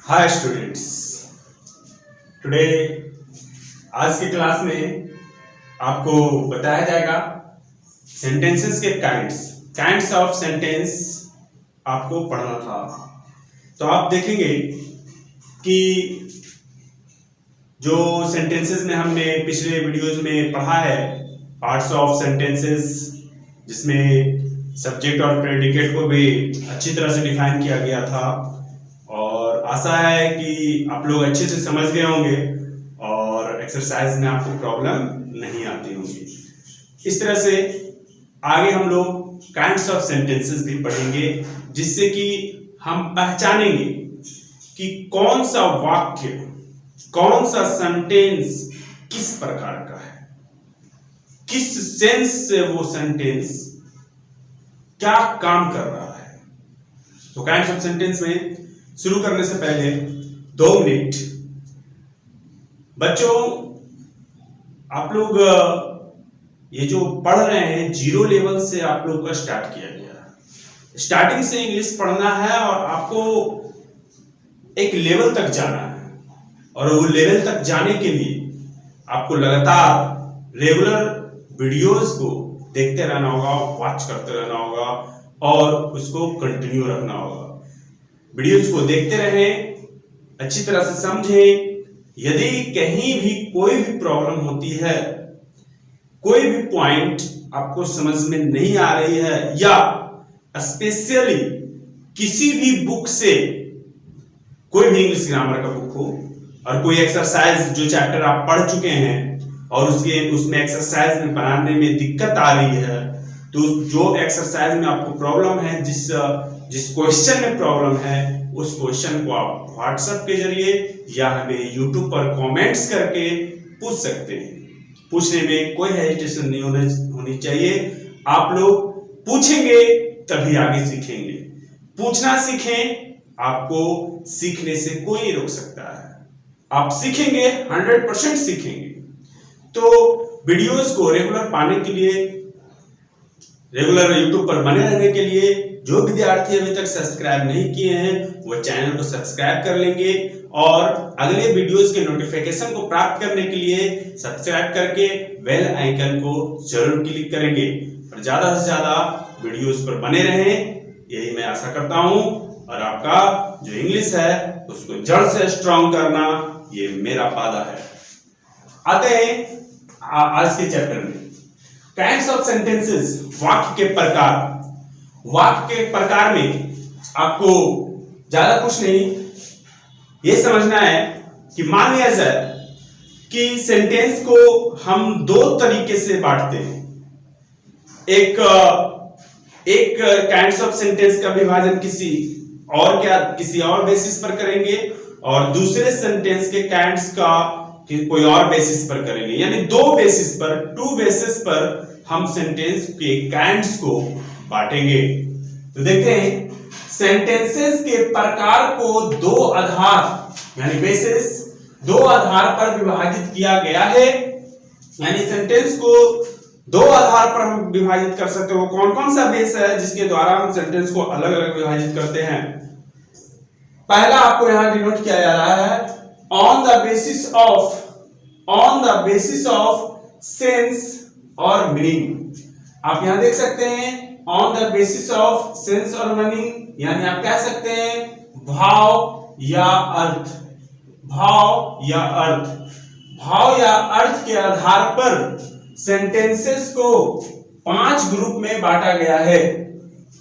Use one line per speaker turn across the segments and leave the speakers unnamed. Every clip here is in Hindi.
हाय स्टूडेंट्स, टुडे आज की क्लास में आपको बताया जाएगा सेंटेंसेस के काइंड्स ऑफ सेंटेंस आपको पढ़ना था। तो आप देखेंगे कि जो सेंटेंसेस में हमने पिछले वीडियोस में पढ़ा है, पार्ट्स ऑफ सेंटेंसेस, जिसमें सब्जेक्ट और प्रेडिकेट को भी अच्छी तरह से डिफाइन किया गया था और आशा है कि आप लोग अच्छे से समझ गए होंगे और एक्सरसाइज में आपको प्रॉब्लम नहीं आती होगी। इस तरह से आगे हम लोग काइंड्स ऑफ सेंटेंसेस भी पढ़ेंगे, जिससे कि हम पहचानेंगे कि कौन सा वाक्य, कौन सा सेंटेंस किस प्रकार का है, किस सेंस से वो सेंटेंस क्या काम कर रहा है। तो काइंड्स ऑफ सेंटेंस में शुरू करने से पहले 2 मिनट बच्चों, आप लोग ये जो पढ़ रहे हैं जीरो लेवल से आप लोग का स्टार्ट किया गया। स्टार्टिंग से इंग्लिश पढ़ना है और आपको एक लेवल तक जाना है, और वो लेवल तक जाने के लिए आपको लगातार रेगुलर वीडियोस को देखते रहना होगा, वॉच करते रहना होगा और उसको कंटिन्यू रखना होगा। वीडियोस को देखते रहें, अच्छी तरह से समझें। यदि कहीं भी कोई भी प्रॉब्लम होती है, कोई भी पॉइंट आपको समझ में नहीं आ रही है, या स्पेशली किसी भी बुक से, कोई भी इंग्लिश ग्रामर का बुक हो और कोई एक्सरसाइज जो चैप्टर आप पढ़ चुके हैं और उसमें एक्सरसाइज में बनाने में दिक्कत आ रही है, तो जो एक्सरसाइज में आपको प्रॉब्लम है, जिस क्वेश्चन में प्रॉब्लम है, उस क्वेश्चन को आप व्हाट्सएप के जरिए या हमें यूट्यूब पर कमेंट्स करके पूछ सकते हैं। पूछने में कोई हेजिटेशन नहीं होनी चाहिए। आप लोग पूछेंगे तभी आगे सीखेंगे। पूछना सीखें, आपको सीखने से कोई नहीं रोक सकता है। आप सीखेंगे, 100% सीखेंगे। तो वीडियोस को रेगुलर पाने के लिए, रेगुलर यूट्यूब पर बने रहने के लिए, जो विद्यार्थी अभी तक सब्सक्राइब नहीं किए हैं वो चैनल को सब्सक्राइब कर लेंगे और अगले वीडियोस के नोटिफिकेशन को प्राप्त करने के लिए सब्सक्राइब करके बेल आइकन को जरूर क्लिक करेंगे और ज्यादा से ज्यादा वीडियोस पर बने रहें, यही मैं आशा करता हूं। और आपका जो इंग्लिश है उसको जड़ से स्ट्रांग करना, ये मेरा वादा है। आते हैं आज के चैप्टर में, काइंड्स ऑफ सेंटेंसेस, वाक्य के प्रकार। वाक्य के प्रकार में आपको ज्यादा कुछ नहीं ये समझना है कि मान लिया जाए कि सेंटेंस को हम 2 तरीके से बांटते हैं। एक काइंड्स ऑफ सेंटेंस का विभाजन किसी और बेसिस पर करेंगे और दूसरे सेंटेंस के काइंड्स का कोई और बेसिस पर करेंगे, यानी 2 बेसिस पर हम सेंटेंस के काइंड्स को बांटेंगे। तो देखते हैं, सेंटेंसेस के प्रकार को 2 आधार यानी बेसिस, 2 आधार पर विभाजित किया गया है। यानी सेंटेंस को 2 आधार पर हम विभाजित कर सकते हो। कौन कौन सा बेस है जिसके द्वारा हम सेंटेंस को अलग अलग विभाजित करते हैं? पहला आपको यहां डिनोट किया जा रहा है, on the basis of sense और मीनिंग। आप यहां देख सकते हैं, on the basis of sense और मीनिंग, यानी आप कह सकते हैं भाव या अर्थ। भाव या अर्थ के आधार पर सेंटेंसेस को 5 ग्रुप में बांटा गया है।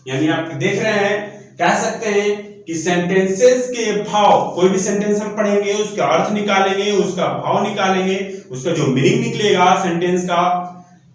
यानी आप देख रहे हैं, कह सकते हैं कि सेंटेंसेस के भाव, कोई भी सेंटेंस हम पढ़ेंगे उसका अर्थ निकालेंगे, उसका भाव निकालेंगे, उसका जो मीनिंग निकलेगा सेंटेंस का,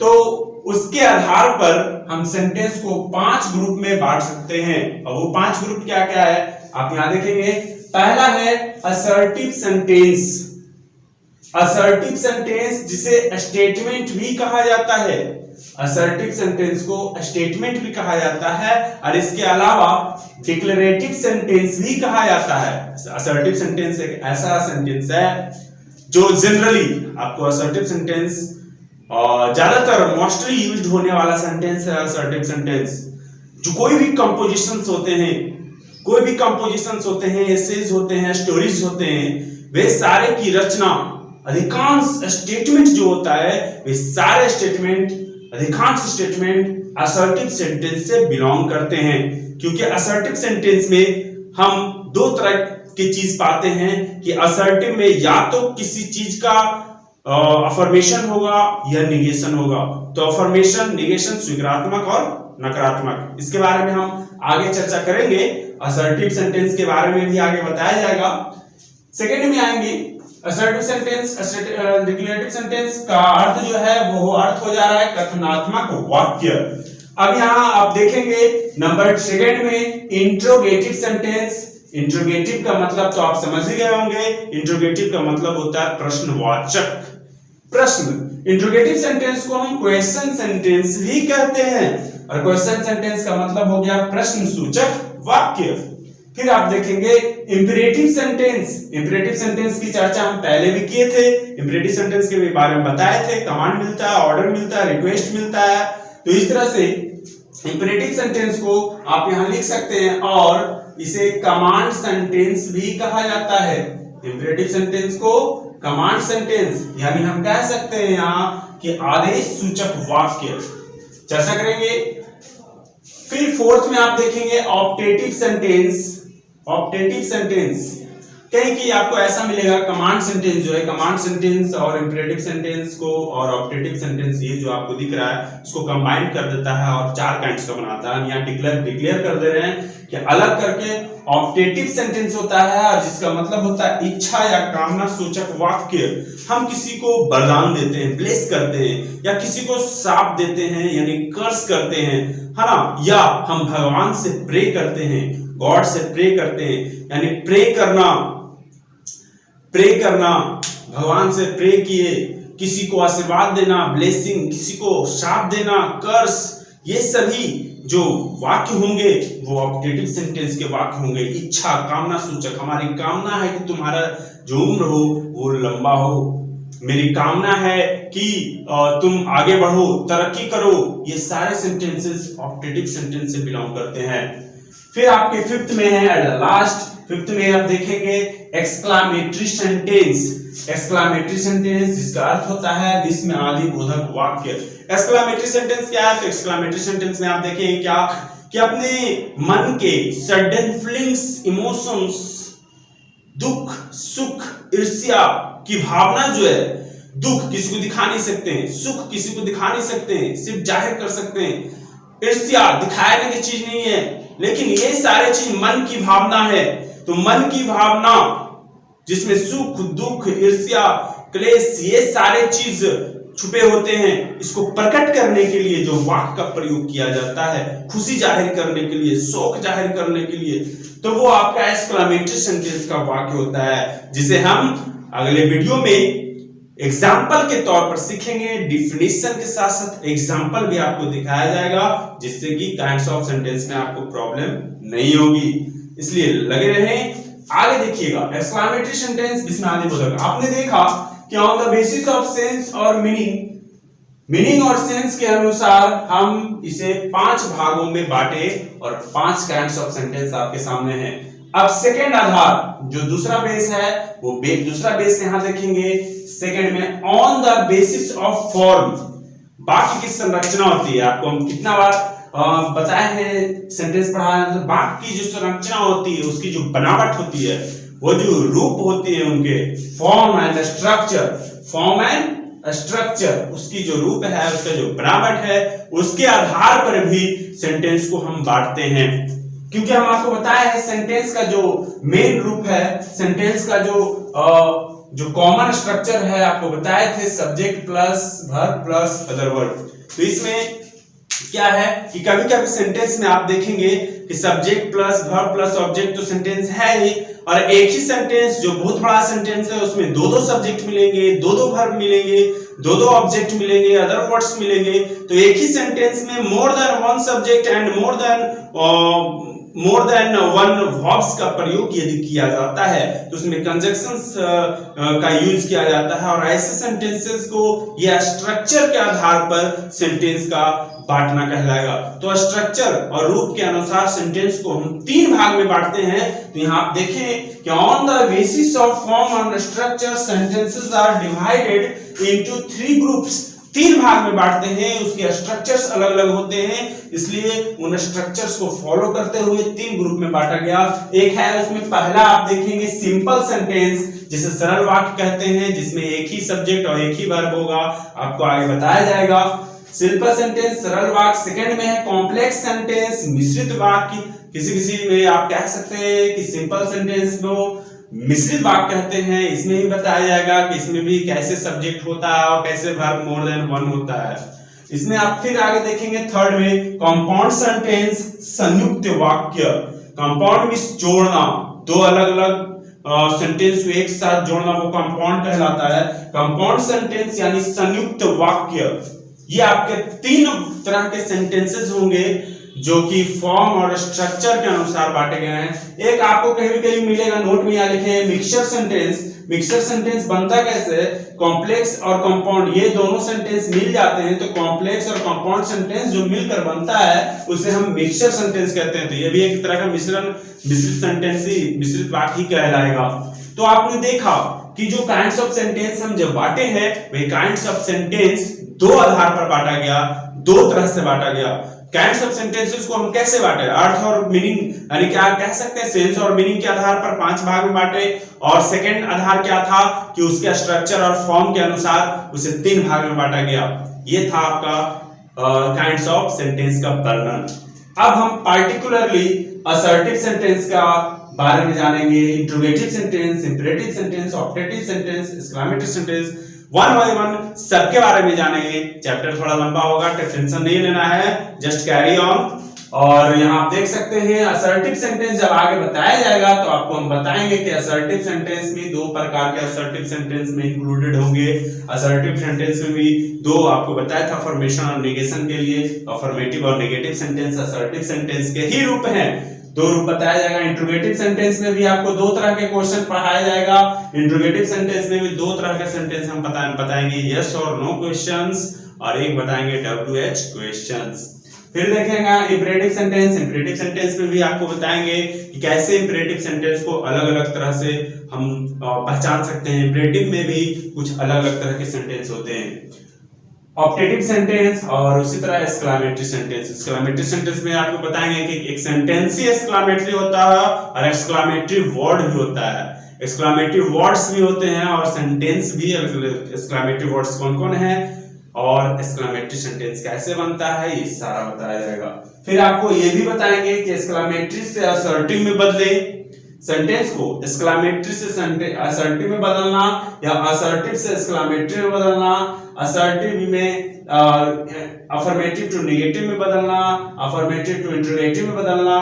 तो उसके आधार पर हम सेंटेंस को 5 ग्रुप में बांट सकते हैं। और वो 5 ग्रुप क्या क्या है आप यहां देखेंगे। पहला है असर्टिव सेंटेंस। असर्टिव सेंटेंस जिसे स्टेटमेंट भी कहा जाता है। असर्टिव सेंटेंस को स्टेटमेंट भी कहा जाता है और इसके अलावा डिक्लेरेटिव सेंटेंस भी कहा जाता है। असर्टिव सेंटेंस एक ऐसा सेंटेंस है जो जनरली आपको असर्टिव सेंटेंस ज्यादातर मोस्टली यूज्ड होने वाला सेंटेंस है। असर्टिव सेंटेंस जो कोई भी कंपोजिशंस होते हैं कोई भी कंपोजिशंस होते हैं, एसेज होते हैं, स्टोरीज होते हैं, वे सारे की रचना, अधिकांश स्टेटमेंट जो होता है, वे सारे स्टेटमेंट, अधिकांश स्टेटमेंट असर्टिव सेंटेंस से बिलोंग करते हैं। क्योंकि असर्टिव सेंटेंस में हम दो तरह की चीज पाते हैं कि असर्टिव में या तो किसी चीज का अफर्मेशन होगा या निगेशन होगा। तो अफर्मेशन, निगेशन, स्वीकारात्मक और नकारात्मक, इसके बारे में हम आगे चर्चा करेंगे। असर्टिव सेंटेंस के बारे में भी आगे बताया जाएगा। सेकेंड में आएंगे असर्टिव सेंटेंस। डिक्लेरेटिव सेंटेंस का अर्थ जो है वो अर्थ हो जा रहा है कथनात्मक वाक्य। अब यहाँ आप देखेंगे नंबर सेकेंड में इंट्रोगेटिव सेंटेंस। इंट्रोगेटिव का मतलब तो आप समझ ही गए होंगे, इंट्रोगेटिव का मतलब होता है प्रश्नवाचक, प्रश्न। इंट्रोगेटिव सेंटेंस को हम क्वेश्चन सेंटेंस भी कहते हैं, और क्वेश्चन सेंटेंस का मतलब हो गया प्रश्न सूचक वाक्य। फिर आप देखेंगे इंपेरेटिव सेंटेंस। इंपेरेटिव सेंटेंस की चर्चा हम पहले भी किए थे, इंपेरेटिव सेंटेंस के बारे में बताए थे, कमांड मिलता है, ऑर्डर मिलता है, रिक्वेस्ट मिलता है। तो इस तरह से इंपेरेटिव सेंटेंस को आप यहां लिख सकते हैं, और इसे कमांड सेंटेंस भी कहा जाता है। इंपेरेटिव सेंटेंस को कमांड सेंटेंस, यानी हम कह सकते हैं यहाँ कि आदेश सूचक वाक्य। चर्चा करेंगे। फिर फोर्थ में आप देखेंगे ऑप्टेटिव सेंटेंस। ऑप्टेटिव सेंटेंस कहीं कि आपको ऐसा मिलेगा, कमांड सेंटेंस जो है, कमांड सेंटेंस और इंपेरेटिव सेंटेंस को और ऑप्टेटिव सेंटेंस, ये जो आपको दिख रहा है, इसको कंबाइन कर देता है और चार काइंड्स का बनाता है। यहाँ डिक्लेयर कर दे रहे हैं कि अलग करके ऑप्टेटिव सेंटेंस होता है, और जिसका मतलब होता है इच्छा या कामना सूचक वाक्य। हम किसी को वरदान देते हैं, ब्लेस करते हैं, या किसी को शाप देते हैं यानी कर्स करते हैं, है ना, या हम भगवान से प्रे करते हैं, गॉड से प्रे करते हैं, यानी प्रे करना, भगवान से प्रे किए, किसी को आशीर्वाद देना, ब्लेसिंग, किसी को शाप देना, कर्स, ये सभी जो वाक्य होंगे वो ऑप्टेटिव सेंटेंस के वाक्य होंगे। इच्छा, कामना सूचक, हमारी कामना है कि तुम्हारा जो उम्र हो वो लंबा हो, मेरी कामना है कि तुम आगे बढ़ो, तरक्की करो, ये सारे सेंटेंसेस ऑप्टेटिव सेंटेंस से बिलोंग करते हैं। फिर आपके फिफ्थ में है एट द लास्ट, फिफ्थ में आप देखेंगे एक्सक्लामेटरी सेंटेंस। एक्सक्लामेटरी सेंटेंस जिसका अर्थ होता है विस्मयादि बोधक वाक्य। एक्सक्लामेटरी सेंटेंस क्या है? तो एक्सक्लामेटरी सेंटेंस में आप देखेंगे क्या कि अपने मन के सडन फीलिंग्स, इमोशंस, दुख, सुख, ईर्ष्या की भावना जो है, दुख किसी को दिखा नहीं सकते हैं, सुख किसी को दिखा नहीं सकते हैं, सिर्फ जाहिर कर सकते हैं। ईर्ष्या दिखाने की चीज नहीं है, लेकिन ये सारे चीज मन की भावना है। तो मन की भावना जिसमें सुख, दुख, ईर्ष्या, क्लेश, ये सारे चीज छुपे होते हैं, इसको प्रकट करने के लिए जो वाक्य का प्रयोग किया जाता है, खुशी जाहिर करने के लिए, शोक जाहिर करने के लिए, तो वो आपका एक्सक्लामेटरी सेंटेंस का वाक्य होता है, जिसे हम अगले वीडियो में एग्जाम्पल के तौर पर सीखेंगे। डिफिनेशन के साथ साथ एग्जाम्पल भी आपको दिखाया जाएगा, जिससे कि काइंड्स ऑफ सेंटेंस में आपको प्रॉब्लम नहीं होगी। इसलिए लगे रहें, आगे देखिएगा। एक्सक्लामेटरी सेंटेंस विस्मयादि बोधक, आपने देखा कि on the basis of sense और मीनिंग और सेंस के अनुसार हम इसे 5 भागों में बांटे और 5 काइंड्स ऑफ सेंटेंस आपके सामने हैं। अब सेकेंड आधार जो दूसरा बेस है, वो दूसरा बेस यहां देखेंगे। सेकेंड में on the basis of form, वाक्य की संरचना होती है। आपको हम कितना बार बताए हैं, सेंटेंस पढ़ाया है, तो वाक्य की जो संरचना होती है, उसकी जो बनावट होती है, वो जो रूप होती है उनके, फॉर्म एंड स्ट्रक्चर, उसकी जो रूप है, उसका जो बनावट है, उसके आधार पर भी सेंटेंस को हम बांटते हैं। क्योंकि हम आपको बताया है सेंटेंस का जो मेन रूप है, सेंटेंस का जो कॉमन स्ट्रक्चर है, आपको बताए थे subject plus verb plus other word. तो इसमें क्या है कि कभी-कभी सेंटेंस में आप देखेंगे कि subject plus verb plus object तो सेंटेंस है ही, और एक ही सेंटेंस जो बहुत बड़ा सेंटेंस है उसमें दो सब्जेक्ट मिलेंगे, दो वर्ब मिलेंगे, दो ऑब्जेक्ट मिलेंगे, अदर वर्ड्स मिलेंगे। तो एक ही सेंटेंस में more than one subject and more than one verbs का प्रयोग यदि किया जाता है, तो उसमें कंजक्शंस का यूज किया जाता है, और ऐसे सेंटेंसेस को या स्ट्रक्चर के आधार पर सेंटेंस का बांटना कहलाएगा। तो स्ट्रक्चर और रूप के अनुसार सेंटेंस को हम 3 भाग में बांटते हैं। तो यहाँ आप देखें कि on the basis of form and structure sentences are divided into 3 groups. 3 भाग में बांटते हैं, उसके स्ट्रक्चर्स अलग अलग होते हैं, इसलिए उन स्ट्रक्चर्स को फॉलो करते हुए 3 ग्रुप में बांटा गया। एक है उसमें पहला आप देखेंगे सिंपल सेंटेंस, जिसे सरल वाक्य कहते हैं, जिसमें एक ही सब्जेक्ट और एक ही वर्ब होगा, आपको आगे बताया जाएगा। सिंपल सेंटेंस, सरल वाक्य। सेकंड में है कॉम्प्लेक्स सेंटेंस, मिश्रित वाक्य। किसी में आप कह सकते हैं कि सिंपल सेंटेंस को मिश्रित वाक्य कहते हैं। इसमें भी बताया जाएगा कि इसमें भी कैसे सब्जेक्ट होता है और कैसे वर्ब मोर देन वन होता है। इसमें आप फिर आगे देखेंगे थर्ड में कंपाउंड सेंटेंस, संयुक्त वाक्य। कंपाउंड मींस जोड़ना, 2 अलग अलग सेंटेंस को एक साथ जोड़ना, वो कंपाउंड कहलाता है। कंपाउंड सेंटेंस यानी संयुक्त वाक्य। ये आपके 3 तरह के सेंटेंसेस होंगे जो कि फॉर्म और स्ट्रक्चर के अनुसार बांटे गए हैं। एक आपको कहीं भी कहीं मिलेगा, नोट में यहाँ लिखे हैं मिक्सचर सेंटेंस। मिक्सचर सेंटेंस बनता कैसे? कॉम्प्लेक्स और कंपाउंड, ये दोनों सेंटेंस मिल जाते हैं तो कॉम्प्लेक्स और कंपाउंड सेंटेंस जो मिलकर बनता है उसे हम मिक्सचर सेंटेंस कहते हैं। तो ये भी एक तरह का मिश्रित सेंटेंस ही, मिश्रित वाक्य ही कहलाएगा। तो आपने देखा कि जो काइंड्स ऑफ सेंटेंस हम जब बांटे हैं, वे काइंड्स ऑफ सेंटेंस 2 आधार पर बांटा गया, 2 तरह से बांटा गया। काइंड्स ऑफ सेंटेंसेस को हम कैसे बांटे? अर्थ और मीनिंग, यानी क्या कह सकते हैं, सेंस और मीनिंग के आधार पर 5 भाग में बांटे। और सेकंड आधार क्या था कि उसके स्ट्रक्चर और फॉर्म के अनुसार उसे 3 भाग में बांटा गया। ये था आपका काइंड्स ऑफ सेंटेंस का वर्णन। अब हम पार्टिकुलरली असर्टिव सेंटेंस का बारे में जानेंगे। Interrogative sentence, imperative sentence, optative sentence, exclamatory sentence, 1 by 1 सबके बारे में जानेंगे। चैप्टर थोड़ा लंबा होगा, टेंशन नहीं लेना है, जस्ट कैरी ऑन। और यहाँ आप देख सकते हैं असर्टिव सेंटेंस जब आगे बताया जाएगा तो आपको हम बताएंगे कि असर्टिव सेंटेंस में 2 प्रकार के असर्टिव सेंटेंस में इंक्लूडेड होंगे। असर्टिव सेंटेंस में भी 2 आपको बताया था अफर्मेशन और नेगेशन के लिए। अफर्मेटिव और नेगेटिव सेंटेंस असर्टिव सेंटेंस के ही रूप हैं। 2 रूप बताया जाएगा। इंट्रोगेटिव सेंटेंस में भी आपको 2 तरह के क्वेश्चन पढ़ाया जाएगा। इंट्रोगेटिव सेंटेंस में भी 2 तरह के सेंटेंस हम बताएंगे, यस और नो क्वेश्चंस, और एक बताएंगे WH क्वेश्चंस। फिर देखेंगे इंपरेटिव सेंटेंस। इंपरेटिव सेंटेंस में भी आपको बताएंगे कि कैसे इंपरेटिव सेंटेंस को अलग अलग तरह से हम पहचान सकते हैं। इंपरेटिव में भी कुछ अलग अलग तरह के सेंटेंस होते हैं। ऑप्टेटिव सेंटेंस और उसी तरह एक्सक्लेमेटरी सेंटेंस। एक्सक्लेमेटरी सेंटेंस में आपको बताएंगे कि एक सेंटेंस ही एक्सक्लेमेटरी होता है और एक्सक्लेमेटरी वर्ड भी होता है। एक्सक्लेमेटरी वर्ड्स भी होते हैं और सेंटेंस भी। एक्सक्लेमेटरी वर्ड्स कौन कौन है और एक्सक्लेमेटरी सेंटेंस कैसे बनता है, ये सारा बताया जाएगा। फिर आपको ये भी बताएंगे कि एक्सक्लेमेटरी से असर्टिव में बदले सेंटेंस को, एक्सक्लेमेटरी से असर्टिव में बदलना या असर्टिव से एक्सक्लेमेटरी में बदलना, असर्टिव में अफर्मेटिव टू नेगेटिव में बदलना, अफर्मेटिव टू इंटरोगेटिव में बदलना।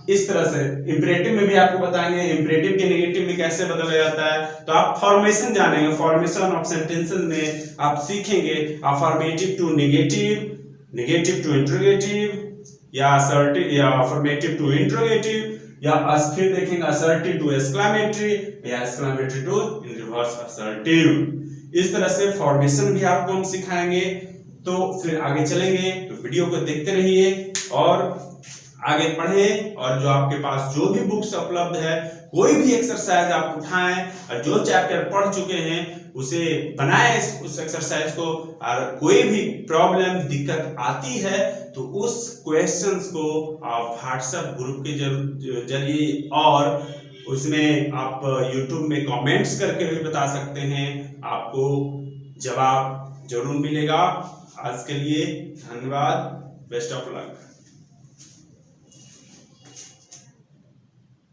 इस तरह से इंपरेटिव में भी आपको बताएंगे इंपरेटिव के नेगेटिव में कैसे बदला जाता है। तो आप फॉर्मेशन जानेंगे। फॉर्मेशन ऑफ सेंटेंसेस में आप सीखेंगे affirmative to negative, negative to interrogative या असर्टिव या अफर्मेटिव टू इंटरोगेटिव, या फिर देखेंगे असर्टिव टू एक्सक्लेमेटरी या exclamatory to in reverse assertive. इस तरह से फॉर्मेशन भी आपको हम सिखाएंगे। तो फिर आगे चलेंगे, तो वीडियो को देखते रहिए और आगे पढ़ें। और जो आपके पास जो भी बुक्स उपलब्ध है, कोई भी एक्सरसाइज आप उठाएं और जो चैप्टर पढ़ चुके हैं उसे बनाएं उस एक्सरसाइज को। और कोई भी प्रॉब्लम दिक्कत आती है तो उस क्वेश्चंस को आप व्हाट्सएप ग्रुप के जरिए और उसमें आप यूट्यूब में कमेंट्स करके भी बता सकते हैं, आपको जवाब जरूर मिलेगा। आज के लिए धन्यवाद, बेस्ट ऑफ लक।